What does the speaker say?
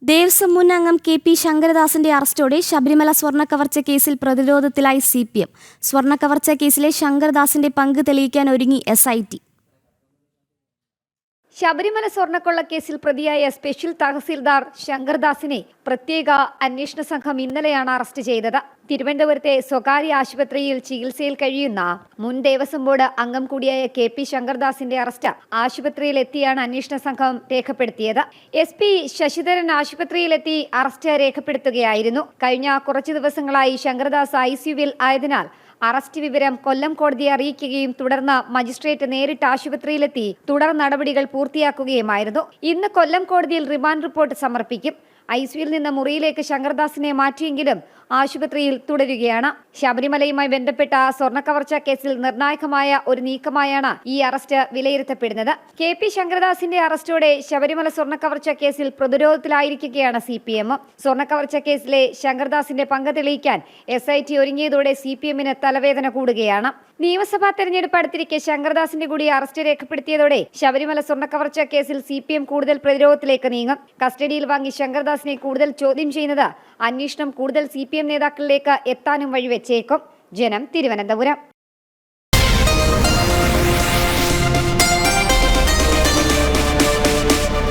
ദേവസ്വം മുൻ അംഗം കെ.പി. ശങ്കരദാസിന്റെ അറസ്റ്റോടെ ശബരിമല സ്വർണ്ണക്കവർച്ച കേസിൽ പ്രതിരോധത്തിലായി CPM. സ്വർണ്ണക്കവർച്ച കേസിലെ ശങ്കരദാസിന്റെ പങ്ക് തെളിയിക്കാൻ ഒരുങ്ങി SIT. ശബരിമല സ്വർണ്ണക്കൊള്ളക്കേസിൽ പ്രതിയായ സ്പെഷ്യൽ തഹസീൽദാർ ശങ്കർദാസിനെ പ്രത്യേക അന്വേഷണ സംഘം ഇന്നലെയാണ് അറസ്റ്റ് ചെയ്തത്. തിരുവനന്തപുരത്തെ സ്വകാര്യ ആശുപത്രിയിൽ ചികിത്സയിൽ കഴിയുന്ന മുൻ ദേവസ്വം ബോർഡ് അംഗം കൂടിയായ കെ.പി. ശങ്കർദാസിന്റെ അറസ്റ്റ് ആശുപത്രിയിൽ എത്തിയാണ് അന്വേഷണ സംഘം രേഖപ്പെടുത്തിയത്. SP ശശിധരൻ ആശുപത്രിയിലെത്തി അറസ്റ്റ് രേഖപ്പെടുത്തുകയായിരുന്നു. കഴിഞ്ഞ കുറച്ചു ദിവസങ്ങളായി ശങ്കർദാസ് ICUവിൽ ആയതിനാൽ അറസ്റ്റ് വിവരം കൊല്ലം കോടതിയെ അറിയിക്കുകയും തുടർന്ന് മജിസ്ട്രേറ്റ് നേരിട്ട് ആശുപത്രിയിലെത്തി തുടർ നടപടികൾ പൂർത്തിയാക്കുകയുമായിരുന്നു. ഇന്ന് കൊല്ലം കോടതിയിൽ റിമാൻഡ് റിപ്പോർട്ട് സമർപ്പിക്കും. ICUവിൽ നിന്ന് മുറിയിലേക്ക് ശങ്കർദാസിനെ മാറ്റിയെങ്കിലും ആശുപത്രിയിൽ തുടരുകയാണ്. ശബരിമലയുമായി ബന്ധപ്പെട്ട സ്വർണ്ണക്കവർച്ച കേസിൽ നിർണായകമായ ഒരു നീക്കമായാണ് ഈ അറസ്റ്റ് വിലയിരുത്തപ്പെടുന്നത്. കെ.പി. ശങ്കർദാസിന്റെ അറസ്റ്റോടെ ശബരിമല സ്വർണ്ണക്കവർച്ച കേസിൽ പ്രതിരോധത്തിലായിരിക്കുകയാണ് CPM. സ്വർണ്ണക്കവർച്ച കേസിലെ ശങ്കർദാസിന്റെ പങ്ക് തെളിയിക്കാൻ SIT ഒരുങ്ങിയതോടെ CPMന് തലവേദന കൂടുകയാണ്. നിയമസഭാ തെരഞ്ഞെടുപ്പ് അടുത്തിരിക്കെ ശങ്കർദാസിന്റെ കൂടി അറസ്റ്റ് രേഖപ്പെടുത്തിയതോടെ ശബരിമല സ്വർണ്ണക്കവർച്ച കേസിൽ CPM കൂടുതൽ പ്രതിരോധത്തിലേക്ക് നീങ്ങും. കസ്റ്റഡിയിൽ വാങ്ങി ശങ്കർദാസിനെ കൂടുതൽ ചോദ്യം ചെയ്യുന്നത് അന്വേഷണം കൂടുതൽ CPM നേതാക്കളിലേക്ക് എത്താനും വഴിവെച്ചേക്കും. ജനം, തിരുവനന്തപുരം.